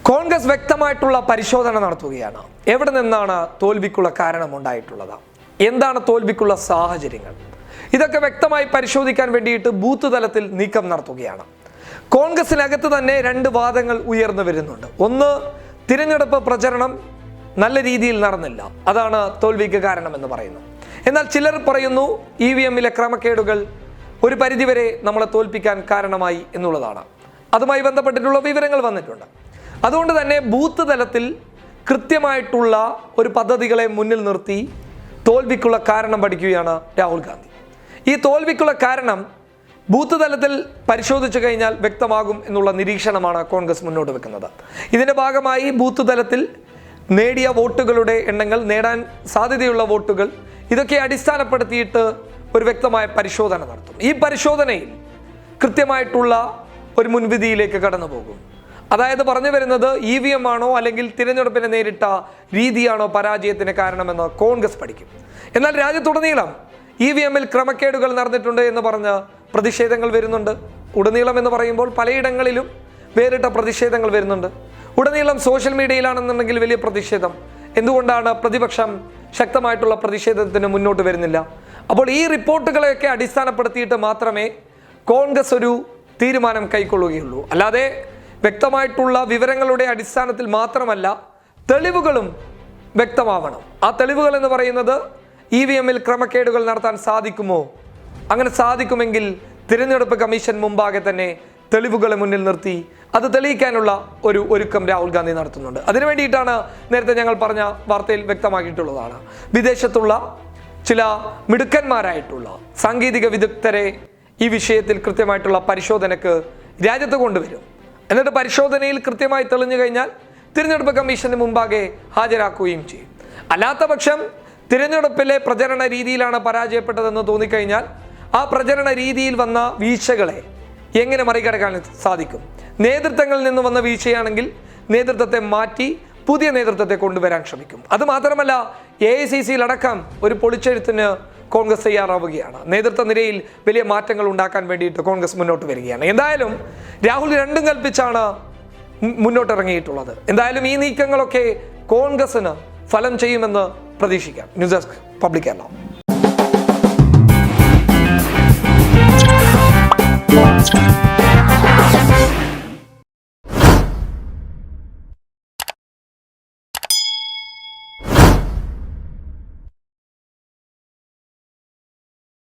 കോൺഗ്രസ് വ്യക്തമായിട്ടുള്ള പരിശോധന നടത്തുകയാണ്. എവിടെ നിന്നാണ് തോൽവിക്കുള്ള കാരണമുണ്ടായിട്ടുള്ളത്, എന്താണ് തോൽവിക്കുള്ള സാഹചര്യങ്ങൾ, ഇതൊക്കെ വ്യക്തമായി പരിശോധിക്കാൻ വേണ്ടിയിട്ട് ബൂത്ത് തലത്തിൽ നീക്കം നടത്തുകയാണ്. കോൺഗ്രസിനകത്ത് തന്നെ രണ്ട് വാദങ്ങൾ ഉയർന്നു വരുന്നുണ്ട്. ഒന്ന്, തിരഞ്ഞെടുപ്പ് പ്രചരണം നല്ല രീതിയിൽ നടന്നില്ല, അതാണ് തോൽവിക്ക് കാരണമെന്ന് പറയുന്നു. എന്നാൽ ചിലർ പറയുന്നു EVM-ലെ ക്രമക്കേടുകൾ ഒരു പരിധിവരെ നമ്മളെ തോൽപ്പിക്കാൻ കാരണമായി എന്നുള്ളതാണ്. അതുമായി ബന്ധപ്പെട്ടിട്ടുള്ള വിവരങ്ങൾ വന്നിട്ടുണ്ട്. അതുകൊണ്ട് തന്നെ ബൂത്ത് തലത്തിൽ കൃത്യമായിട്ടുള്ള ഒരു പദ്ധതികളെ മുന്നിൽ നിർത്തി തോൽവിക്കുള്ള കാരണം പഠിക്കുകയാണ് രാഹുൽ ഗാന്ധി. ഈ തോൽവിക്കുള്ള കാരണം ബൂത്ത് തലത്തിൽ പരിശോധിച്ചു കഴിഞ്ഞാൽ വ്യക്തമാകും എന്നുള്ള നിരീക്ഷണമാണ് കോൺഗ്രസ് മുന്നോട്ട് വെക്കുന്നത്. ഇതിൻ്റെ ഭാഗമായി ബൂത്ത് തലത്തിൽ നേടിയ വോട്ടുകളുടെ എണ്ണങ്ങൾ, നേടാൻ സാധ്യതയുള്ള വോട്ടുകൾ, ഇതൊക്കെ അടിസ്ഥാനപ്പെടുത്തിയിട്ട് ഒരു വ്യക്തമായ പരിശോധന നടത്തും. ഈ പരിശോധനയിൽ കൃത്യമായിട്ടുള്ള ഒരു മുൻവിധിയിലേക്ക് കടന്നു പോകും. അതായത് പറഞ്ഞു വരുന്നത് EVM ആണോ അല്ലെങ്കിൽ തിരഞ്ഞെടുപ്പിനെ നേരിട്ട രീതിയാണോ പരാജയത്തിന് കാരണമെന്ന് കോൺഗ്രസ് പഠിക്കും. എന്നാൽ രാജ്യത്തുടനീളം EVM-ൽ ക്രമക്കേടുകൾ നടന്നിട്ടുണ്ട് എന്ന് പറഞ്ഞ് പ്രതിഷേധങ്ങൾ വരുന്നുണ്ട്. ഉടനീളം എന്ന് പറയുമ്പോൾ പലയിടങ്ങളിലും വേറിട്ട പ്രതിഷേധങ്ങൾ വരുന്നുണ്ട്. ഉടനീളം സോഷ്യൽ മീഡിയയിലാണെന്നുണ്ടെങ്കിൽ വലിയ പ്രതിഷേധം. എന്തുകൊണ്ടാണ് പ്രതിപക്ഷം ശക്തമായിട്ടുള്ള പ്രതിഷേധത്തിന് മുന്നോട്ട് വരുന്നില്ല? അപ്പോൾ ഈ റിപ്പോർട്ടുകളെയൊക്കെ അടിസ്ഥാനപ്പെടുത്തിയിട്ട് മാത്രമേ കോൺഗ്രസ് ഒരു തീരുമാനം കൈക്കൊള്ളുകയുള്ളൂ. അല്ലാതെ വ്യക്തമായിട്ടുള്ള വിവരങ്ങളുടെ അടിസ്ഥാനത്തിൽ മാത്രമല്ല, തെളിവുകളും വ്യക്തമാവണം. ആ തെളിവുകൾ എന്ന് പറയുന്നത് EVM-ൽ ക്രമക്കേടുകൾ നടത്താൻ സാധിക്കുമോ? അങ്ങനെ സാധിക്കുമെങ്കിൽ തിരഞ്ഞെടുപ്പ് കമ്മീഷൻ മുമ്പാകെ തന്നെ തെളിവുകളെ മുന്നിൽ നിർത്തി അത് തെളിയിക്കാനുള്ള ഒരു ഒരുക്കം രാഹുൽ ഗാന്ധി നടത്തുന്നുണ്ട്. അതിനു വേണ്ടിയിട്ടാണ് നേരത്തെ ഞങ്ങൾ പറഞ്ഞ വാർത്തയിൽ വ്യക്തമാക്കിയിട്ടുള്ളതാണ്. വിദേശത്തുള്ള ചില മിടുക്കന്മാരായിട്ടുള്ള സാങ്കേതിക വിദഗ്ധരെ ഈ വിഷയത്തിൽ കൃത്യമായിട്ടുള്ള പരിശോധനയ്ക്ക് രാജ്യത്ത് കൊണ്ടുവരും. എന്നിട്ട് പരിശോധനയിൽ കൃത്യമായി തെളിഞ്ഞു കഴിഞ്ഞാൽ തിരഞ്ഞെടുപ്പ് കമ്മീഷന് മുമ്പാകെ ഹാജരാക്കുകയും ചെയ്യും. അല്ലാത്ത പക്ഷം തിരഞ്ഞെടുപ്പിലെ പ്രചരണ രീതിയിലാണ് പരാജയപ്പെട്ടതെന്ന് തോന്നിക്കഴിഞ്ഞാൽ ആ പ്രചരണ രീതിയിൽ വന്ന വീഴ്ചകളെ എങ്ങനെ മറികടക്കാൻ സാധിക്കും? നേതൃത്വങ്ങളിൽ നിന്ന് വന്ന വീഴ്ചയാണെങ്കിൽ നേതൃത്വത്തെ മാറ്റി പുതിയ നേതൃത്വത്തെ കൊണ്ടുവരാൻ ശ്രമിക്കും. അതുമാത്രമല്ല, AICC-യിലടക്കം ഒരു പൊളിച്ചെഴുത്തിന് കോൺഗ്രസ് തയ്യാറാവുകയാണ്. നേതൃത്വ നിരയിൽ വലിയ മാറ്റങ്ങൾ ഉണ്ടാക്കാൻ വേണ്ടിയിട്ട് കോൺഗ്രസ് മുന്നോട്ട് വരികയാണ്. എന്തായാലും രാഹുൽ രണ്ടും കൽപ്പിച്ചാണ് മുന്നോട്ടിറങ്ങിയിട്ടുള്ളത്. എന്തായാലും ഈ നീക്കങ്ങളൊക്കെ കോൺഗ്രസിന് ഫലം ചെയ്യുമെന്ന് പ്രതീക്ഷിക്കാം. News desk public Kerala.